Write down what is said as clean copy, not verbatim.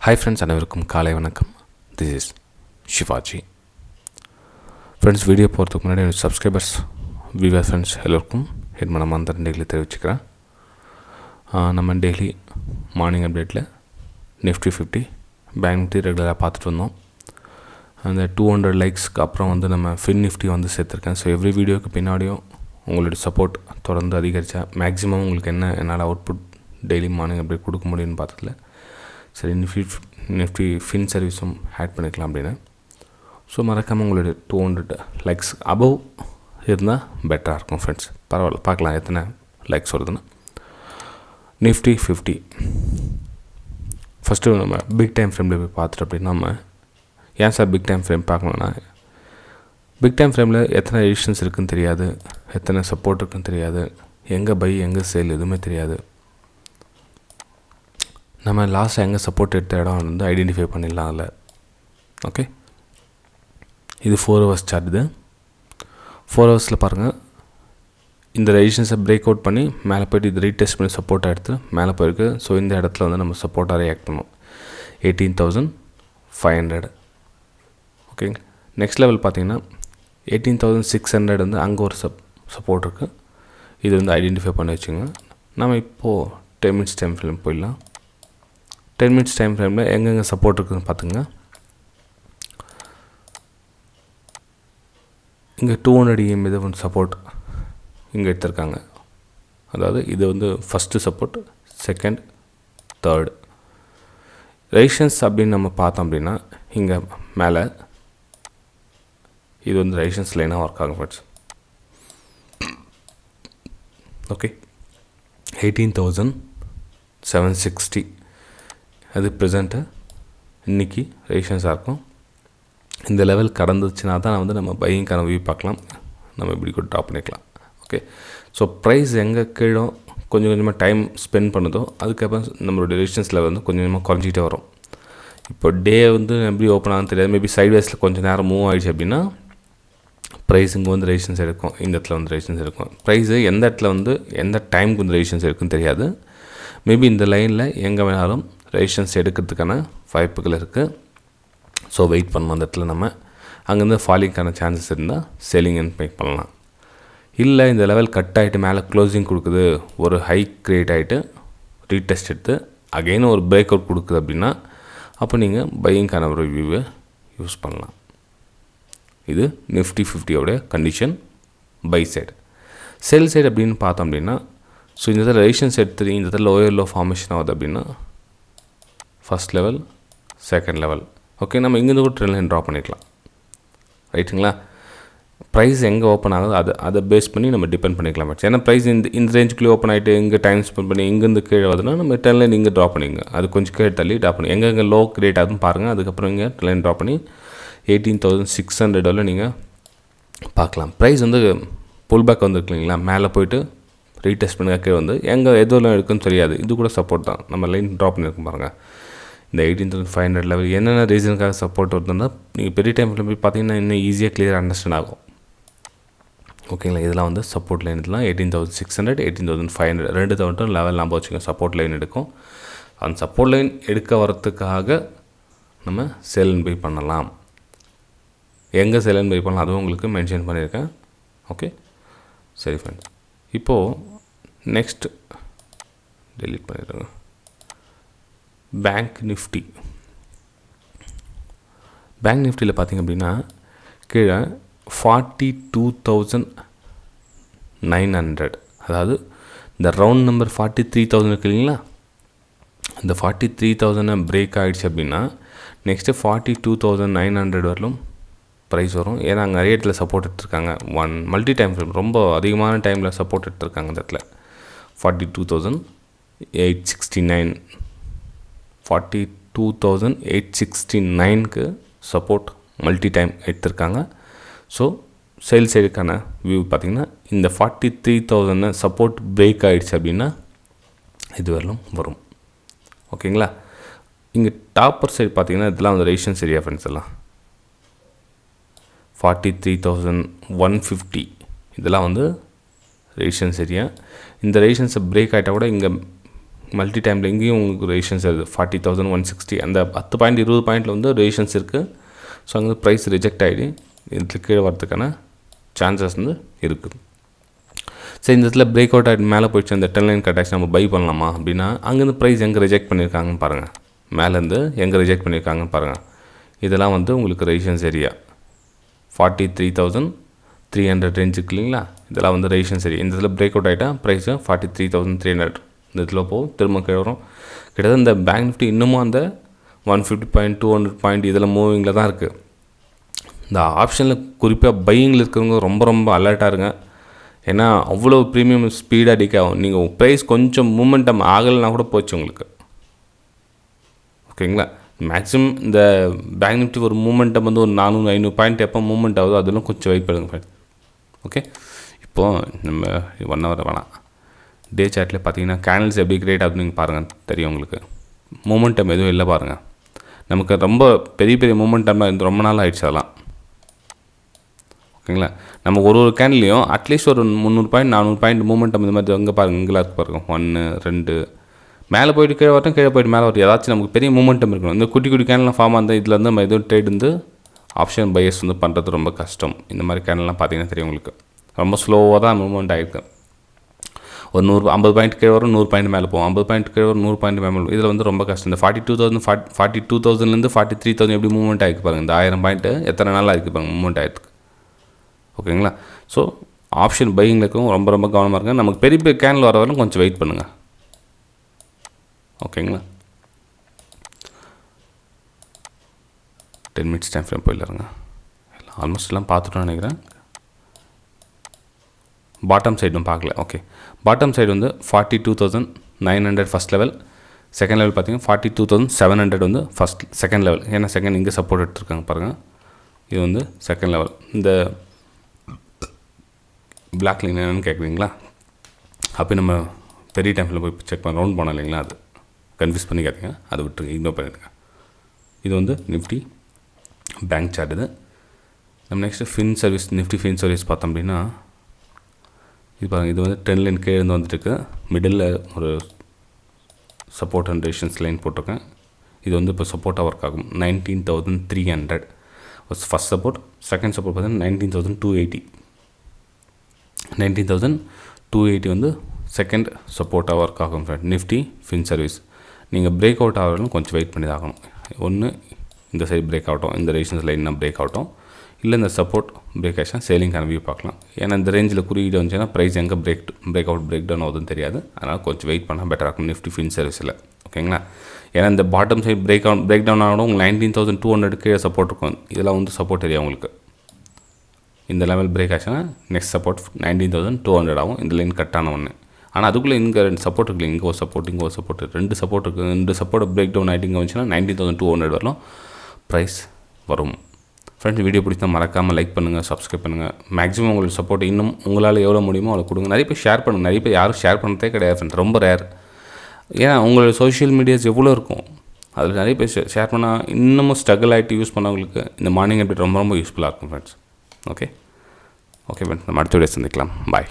Hi friends, அனைவருக்கும் காலை வணக்கம். This is Shivaji. Friends, video போகிறதுக்கு முன்னாடி சப்ஸ்கிரைபர்ஸ் வியூவர் ஃப்ரெண்ட்ஸ் எல்லோருக்கும் என் மனமார்ந்த நன்றிகளை தெரிவிச்சுக்கிறேன். நம்ம டெய்லி மார்னிங் அப்டேட்டில் நிஃப்டி 50 பேங்க் நிஃப்டி ரெகுலராக பார்த்துட்டு வந்தோம். அந்த 200 லைக்ஸ்க்கு அப்புறம் நம்ம ஃபின் நிஃப்டி சேர்த்துருக்கேன். ஸோ எவ்ரி வீடியோக்கு பின்னாடியும் உங்களுடைய சப்போர்ட் தொடர்ந்து அதிகரித்தா மேக்ஸிமம் உங்களுக்கு என்னால் அவுட்புட் டெய்லி மார்னிங் அப்டேட் கொடுக்க முடியும்னு பார்த்ததில்ல. சரி, நிஃப்டி ஃபின் சர்வீஸும் ஆட் பண்ணிக்கலாம் அப்படின்னு. ஸோ மறக்காமல் உங்களுடைய 200 லைக்ஸ் அபவ் இருந்தால் பெட்டராக இருக்கும் ஃப்ரெண்ட்ஸ். பரவாயில்ல, பார்க்கலாம் எத்தனை லைக்ஸ் வருதுன்னா. நிஃப்டி 50 ஃபஸ்ட்டு நம்ம பிக் டைம் ஃப்ரேமில் போய் பார்த்துட்டு அப்படின்னா நம்ம ஏன் சார் பிக் டைம் ஃப்ரேம் பார்க்கணுன்னா, பிக் டைம் ஃப்ரேமில் எத்தனை ரெசிஸ்டன்ஸ் இருக்குதுன்னு தெரியாது, எத்தனை சப்போர்ட் இருக்குதுன்னு தெரியாது, எங்கே பை எங்கே சேல் எதுவுமே தெரியாது. நம்ம லாஸ்ட்டாக எங்கே சப்போர்ட் எடுத்த இடம் ஐடென்டிஃபை பண்ணிடலாம் அதில். ஓகே, இது 4 ஹவர்ஸ் சார்ட். இது 4 ஹவர்ஸில் பாருங்கள், இந்த ரெசிஸ்டன்ஸை பிரேக் அவுட் பண்ணி மேலே போய்ட்டு இது ரீடெஸ்ட் பண்ணி சப்போர்ட்டாக எடுத்து மேலே போயிருக்கு. ஸோ இந்த இடத்துல நம்ம சப்போர்ட்டாக ரியாக்ட் பண்ணோம் 18,500. ஓகேங்க, நெக்ஸ்ட் லெவல் பார்த்தீங்கன்னா 18,600 அங்கே ஒரு சப்போர்ட் இருக்குது. இது ஐடென்டிஃபை பண்ணி வச்சுங்க. நம்ம இப்போது 10 மினிட்ஸ் டைம் ஃப்ரேம் போயிடலாம். 10 மினிட்ஸ் டைம் ஃப்ரேமில் எங்கெங்கே சப்போர்ட் இருக்குதுன்னு பார்த்துங்க. இங்கே 200 EM இது சப்போர்ட் இங்கே எடுத்திருக்காங்க. அதாவது இது first support, second, third. Resistance அப்படின்னு நம்ம பார்த்தோம் அப்படின்னா இங்கே மேலே இது ரெசிஸ்டன்ஸ் லைனாக ஒர்க் ஆகும் ஃப்ரெண்ட்ஸ். ஓகே, 18,760 அது ப்ரெசண்ட்டு இன்றைக்கி ரெசிஸ்டன்ஸாக இருக்கும். இந்த லெவல் கடந்துச்சுன்னா தான் நம்ம பையிங்கான வியூ பார்க்கலாம். நம்ம இப்படி கூட ட்ராப் பண்ணிக்கலாம். ஓகே, ஸோ ப்ரைஸ் எங்கே கீழே கொஞ்சம் கொஞ்சமாக டைம் ஸ்பெண்ட் பண்ணுதோ அதுக்கப்புறம் நம்மளுடைய ரெசிஸ்டன்ஸ் லெவல் கொஞ்சம் கொஞ்சமாக குறைஞ்சிக்கிட்டே வரும். இப்போ டே எப்படி ஓப்பன் ஆகுன்னு தெரியாது. மேபி சைட்வேஸில் கொஞ்சம் நேரம் மூவ் ஆகிடுச்சு அப்படின்னா ப்ரைஸ் இங்கே ரெசிஸ்டன்ஸ் எடுக்கும், இந்த இடத்துல ரெசிஸ்டன்ஸ் எடுக்கும். ப்ரைஸு எந்த இடத்துல எந்த டைமுக்கு ரெசிஸ்டன்ஸ் எடுக்குன்னு தெரியாது. மேபி இந்த லைனில் எங்கே வேணாலும் ரெசிஸ்டன்ஸ் எடுக்கிறதுக்கான வாய்ப்புகள் இருக்குது. ஸோ வெயிட் பண்ணணும். அந்த இடத்துல நம்ம அங்கேருந்து ஃபாலிங்கான சான்சஸ் இருந்தால் செல்லிங் மேக் பண்ணலாம். இல்லை இந்த லெவல் கட் ஆகிட்டு மேலே க்ளோசிங் கொடுக்குது, ஒரு ஹை க்ரியேட் ஆகிட்டு ரீடெஸ்ட் எடுத்து அகெயின் ஒரு பிரேக் அவுட் கொடுக்குது அப்படின்னா அப்போ நீங்கள் பையிங்கான ஒரு வியூவை யூஸ் பண்ணலாம். இது Nifty 50 condition buy side. Sell side அப்படின்னு பார்த்தோம் அப்படின்னா ஸோ இந்த இடத்துல ரெசிஸ்டன்ஸ் எடுத்து இந்த இடத்துல லோயர் லோ ஃபார்மேஷன் ஆகுது அப்படின்னா first level, second level. Okay, நம்ம இங்கேருந்து கூட ட்ரெண்ட் லைன் ட்ரா பண்ணிக்கலாம். ரைட்டுங்களா? ப்ரைஸ் எங்கே ஓப்பன் ஆகுது அதை பேஸ் பண்ணி நம்ம டிபெண்ட் பண்ணிக்கலாம். ஏன்னா ப்ரைஸ் இந்த ரேஞ்சுக்குள்ளே ஓப்பன் ஆகிட்டு இங்கே டைம் ஸ்பெண்ட் பண்ணி இங்கேருந்து கீழே வருதுன்னா நம்ம ட்ரெண்ட் லைன் இங்கே ட்ரா பண்ணிங்க. அது கொஞ்சம் கீழே தள்ளி ட்ரா பண்ணி எங்கே லோ கிரியேட் ஆகுதுன்னு பாருங்கள். அதுக்கப்புறம் இங்கே ட்ரெண்ட் லைன் ட்ரா பண்ணி 18,600 நீங்கள் பார்க்கலாம். ப்ரைஸ் புல் பேக் வந்துருக்கு இல்லைங்களா, மேலே போய்ட்டு ரீடெஸ்ட் பண்ணி கீழே எங்கே எதுவும் இருக்குன்னு தெரியாது. இது கூட சப்போர்ட் தான். நம்ம லைன் ட்ரா பண்ணியிருக்கோம் பாருங்கள். இந்த 18,500 லெவல் என்னென்ன ரீசனுக்காக சப்போர்ட் வருதுன்னா நீங்கள் பெரிய டைமில் போய் பார்த்தீங்கன்னா இன்னும் ஈஸியாக கிளியர் அண்டர்ஸ்டாண்ட் ஆகும். ஓகேங்களா? இதெல்லாம் சப்போர்ட் லைன். இதெல்லாம் 18,600, 18,500 ரெண்டு தவிர்த்தும் லெவல் நம்ம வச்சுக்கோங்க. சப்போர்ட் லைன் எடுக்கும். அந்த சப்போர்ட் லைன் எடுக்க வரத்துக்காக நம்ம செல் அண்ட் பை பண்ணலாம். எங்கே செல் அண்ட் பை பண்ணலாம் அதுவும் உங்களுக்கு மென்ஷன் பண்ணியிருக்கேன். ஓகே, சரி ஃப்ரெண்ட்ஸ். இப்போது நெக்ஸ்ட் டெலீட் பண்ணிடுங்க. Bank Nifty. பேங்க் நிஃப்டியில் பார்த்திங்க அப்படின்னா கீழே 42,900, அதாவது இந்த ரவுண்ட் நம்பர் 43,000 இருக்கு இல்லைங்களா, இந்த 43,000 பிரேக் ஆகிடுச்சு அப்படின்னா நெக்ஸ்ட்டு 42,900 வரலும் ப்ரைஸ் வரும். ஏன்னா அங்கே நிறைய இடத்துல சப்போர்ட் எடுத்துருக்காங்க. மல்டி டைம் ஃப்ரேம் ரொம்ப அதிகமான டைமில் சப்போர்ட் எடுத்துருக்காங்க. இந்த இடத்துல 42,869 42,869க்கு சப்போர்ட் மல்டி டைம் எடுத்திருக்காங்க. ஸோ சேல் சைடுக்கான வியூ பார்த்திங்கன்னா இந்த 43,000 சப்போர்ட் பிரேக் ஆகிடுச்சு அப்படின்னா இது வரலும் வரும். ஓகேங்களா? இங்கே டாப்பர் சைடு பார்த்திங்கன்னா இதெல்லாம் ரெசிஸ்டன்ஸ் ஏரியா ஃப்ரெண்ட்ஸ். எல்லாம் 43,150 இதெல்லாம் ரெசிஸ்டன்ஸ் ஏரியா. இந்த ரெசிஸ்டன்ஸை பிரேக் ஆகிட்டால் கூட மல்டி டைமில் இங்கேயும் உங்களுக்கு ரெசிஷன்ஸ் இருக்குது 40,160 அந்த 10 பாயிண்ட் 20 பாயிண்டில் வந்து ரெசிஷன்ஸ் இருக்குது. ஸோ அங்கே ப்ரைஸ் ரிஜெக்ட் ஆகிடு இதுக்கு கீழே வரதுக்கான சான்சஸ் வந்து இருக்குது. சரி, இந்த இடத்துல பிரேக் அவுட் ஆகிட்டு மேலே போயிடுச்சு, அந்த 10 லைன் கட் ஆச்சு, நம்ம பை பண்ணலாமா அப்படின்னா அங்கேருந்து ப்ரைஸ் எங்கே ரிஜெக்ட் பண்ணியிருக்காங்கன்னு பாருங்கள். மேலேருந்து எங்கே ரிஜெக்ட் பண்ணியிருக்காங்கன்னு பாருங்கள். இதெல்லாம் வந்து உங்களுக்கு ரெசிஷன்ஸ் ஏரியா 43,300 ரேஞ்சுக்கு இல்லைங்களா. இதெல்லாம் வந்து ரெசிஷன்ஸ் ஏரியா. இந்த இடத்துல பிரேக் அவுட் ஆகிட்டால் ப்ரைஸு 43,300 இந்த இடத்துல போகும், திரும்ப கீழே வரும். கிட்டத்தட்ட இந்த பேங்க் நிஃப்டி இன்னமும் அந்த 150 பாயிண்ட் 200 பாயிண்ட் இதில் மூவிங்கில் தான் இருக்குது. இந்த ஆப்ஷனில் குறிப்பாக பையிங்கில் இருக்கிறவங்க ரொம்ப ரொம்ப அலர்ட்டாக இருங்க. ஏன்னா அவ்வளோ ப்ரீமியம் ஸ்பீடாக அடிக்க ஆகும். நீங்கள் ப்ரைஸ் கொஞ்சம் மூமெண்டம் ஆகலைன்னா கூட போச்சு உங்களுக்கு. ஓகேங்களா. மேக்ஸிமம் இந்த பேங்க் நிஃப்டி ஒரு மூமெண்டம் வந்து ஒரு 400-500 பாயிண்ட் எப்போ மூமெண்ட் ஆகுதோ அதெல்லாம் கொஞ்சம் வெயிட் பண்ணுங்க ஃப்ரெண்ட். ஓகே, இப்போது நம்ம 1 ஹவர் வேணாம், டே சார்ட்டில் பார்த்தீங்கன்னா கேண்டில்ஸ் எப்படி கிரியேட் ஆகுதுன்னு நீங்கள் பாருங்கள், தெரியும் உங்களுக்கு. மூமெண்டம் எதுவும் இல்லை பாருங்கள். நமக்கு ரொம்ப பெரிய பெரிய மூமெண்டம்லாம் இந்த ரொம்ப நாள் ஆகிடுச்சு அதெல்லாம். ஓகேங்களா. நம்ம ஒரு கேண்டிலையும் அட்லீஸ்ட் ஒரு 300 பாயிண்ட் 400 பாயிண்ட் மூமெண்டம் இந்த மாதிரி எங்கே பாருங்கள், இங்கெல்லாம் இருக்கு பாருங்கள். 1 2 மேலே போய்ட்டு கீழே வரட்டும், கீழே போய்ட்டு மேலே வரட்டும், ஏதாச்சும் நமக்கு பெரிய மூமெண்டம் இருக்கணும். இந்த குட்டி குட்டி கேண்டெலாம் ஃபார்ம் ஆகுது. இதில் வந்து நம்ம எதுவும் ட்ரேட் வந்து ஆப்ஷன் பையர்ஸ் வந்து பண்ணுறது ரொம்ப கஷ்டம். இந்த மாதிரி கேண்டெலாம் பார்த்தீங்கன்னா தெரியும் உங்களுக்கு, ரொம்ப ஸ்லோவாக தான் மூவ்மெண்ட் ஆகிருக்கு. ஒரு 50 பாயிண்ட் கீழே வரும், 100 பாயிண்ட் மேலே போகும், 50 பாயிண்ட் கீழே வரும், 100 பாயிண்ட் மேலே போகும். இதில் வந்து ரொம்ப கஷ்டம். இந்த 42,000 43,000 எப்படி மூவ்மெண்ட் ஆகிருக்கு பாருங்கள். இந்த 1000 பாயிண்ட்டு எத்தனை நாள் ஆகிருக்கு பாருங்கள் மூவ்மெண்ட் ஆகிருக்கு. ஓகேங்களா. ஸோ ஆப்ஷன் பையிங்கில் இருக்கவும் ரொம்ப ரொம்ப கவனமாக இருங்க. நமக்கு பெரிய பெரிய கேண்டில் வர வரலும் கொஞ்சம் வெயிட் பண்ணுங்கள். ஓகேங்களா. 10 மினிட்ஸ் டைம் ஃப்ரேம் போயிடலாருங்க. ஆல்மோஸ்ட் எல்லாம் பார்த்துட்டோன்னு நினைக்கிறேன். பாட்டம் சைடும் பார்க்கல. ஓகே, பாட்டம் சைடு வந்து 42,900 ஃபஸ்ட் லெவல். செகண்ட் லெவல் பார்த்தீங்கன்னா 42,700 வந்து செகண்ட் லெவல். ஏன்னா செகண்ட் இங்கே சப்போர்ட் எடுத்துருக்காங்க பாருங்கள். இது வந்து செகண்ட் லெவல். இந்த பிளாக் லைன் என்னென்னு கேட்குறீங்களா? அப்போ நம்ம பெரிய டைமில் போய் செக் பண்ண ரவுண்ட் பண்ணோம் இல்லைங்களா, அது கன்ஃபியூஸ் பண்ணிக்காதீங்க, அதை விட்டுருங்க, இக்னோர் பண்ணிடுங்க. இது வந்து நிஃப்டி பேங்க் சார்ட். இது நம்ம next fin service, Nifty fin service பார்த்தோம் அப்படின்னா இது பாருங்கள். இது வந்து 10 லைன் கீழே இருந்து வந்துட்டுருக்கு. மிடில் ஒரு சப்போர்ட் அண்ட் ரெசிஸ்டன்ஸ் லைன் போட்டிருக்கேன். இது வந்து இப்போ சப்போர்ட்டாக ஒர்க் ஆகும். 19,300 ஃபஸ்ட் சப்போர்ட். செகண்ட் சப்போர்ட் பார்த்தீங்கன்னா 19,280. 19,280 வந்து செகண்ட் சப்போர்ட்டாக ஒர்க் ஆகும் ஃப்ரெண்ட். நிஃப்டி ஃபின் சர்வீஸ் நீங்கள் பிரேக் அவுட் ஆகணும், கொஞ்சம் வெயிட் பண்ணி தான் ஆகணும். ஒன்று இந்த சைடு பிரேக் ஆகட்டும், இந்த ரெசிஸ்டன்ஸ் லைன்னா பிரேக் ஆகட்டும், இல்லை இந்த சப்போர்ட் பிரேக் ஆச்சுன்னா சேலிங்கான வியூ பார்க்கலாம். ஏன்னா இந்த ரேஞ்சில் குறியீடு வந்துச்சுன்னா ப்ரைஸ் எங்கே பிரேக் அவுட் பிரேக் டவுன் ஆகுதுன்னு தெரியாது. அதனால் கொஞ்சம் வெயிட் பண்ணால் பெட்டராக இருக்கும் நிஃப்டி ஃபின் சர்வீஸில். ஓகேங்களா. ஏன்னா இந்த பாட்டம் சைடு பிரேக் டவுன் ஆகணும். உங்களுக்கு 19,200 கீழே சப்போர்ட் இருக்கும். இதெல்லாம் வந்து சப்போர்ட் ஏரியா உங்களுக்கு. இந்த லெவல் பிரேக் ஆச்சுன்னா நெக்ஸ்ட் சப்போர்ட் 19,200 ஆகும். இந்த லைன் கட்டான ஒன்று. ஆனால் அதுக்குள்ளே இங்கே 2 சப்போர்ட் இருக்குல்ல, இங்கே ஒரு சப்போர்ட், இங்கே ஒரு சப்போர்ட், 2 சப்போர்ட் இருக்குது. 2 சப்போர்ட் பிரேக் டவுன் ஆகிட்டு இங்கே வந்துச்சுன்னா 19,200 வரலாம் ப்ரைஸ் வரும். ஃப்ரெண்ட்ஸ், வீடியோ பிடிச்சா மறக்காமல் லைக் பண்ணுங்கள், சப்ஸ்கிரைப் பண்ணுங்கள். மேக்ஸிமம் உங்களுக்கு சப்போர்ட் இன்னும் உங்களால் எவ்வளோ முடியுமோ அவ்வளோ கொடுங்க. நிறைய பேர் ஷேர் பண்ணுங்கள். நிறைய பேர் யாரும் ஷேர் பண்ணுறதே கிடையாது ஃப்ரெண்ட், ரொம்ப ரேர். ஏன்னா உங்களோட சோஷியல் மீடியாஸ் எவ்வளோ இருக்கும், அதில் நிறைய பேர் ஷேர் பண்ணால் இன்னமும் ஸ்ட்ரகிள் ஆகிட்டு யூஸ் பண்ணவங்களுக்கு இந்த மார்னிங் அப்டேட் ரொம்ப ரொம்ப யூஸ்ஃபுல்லாக இருக்கும் ஃப்ரெண்ட்ஸ். ஓகே ஃப்ரெண்ட்ஸ், நம்ம அடுத்த வீடியோ சந்திக்கலாம். பாய்.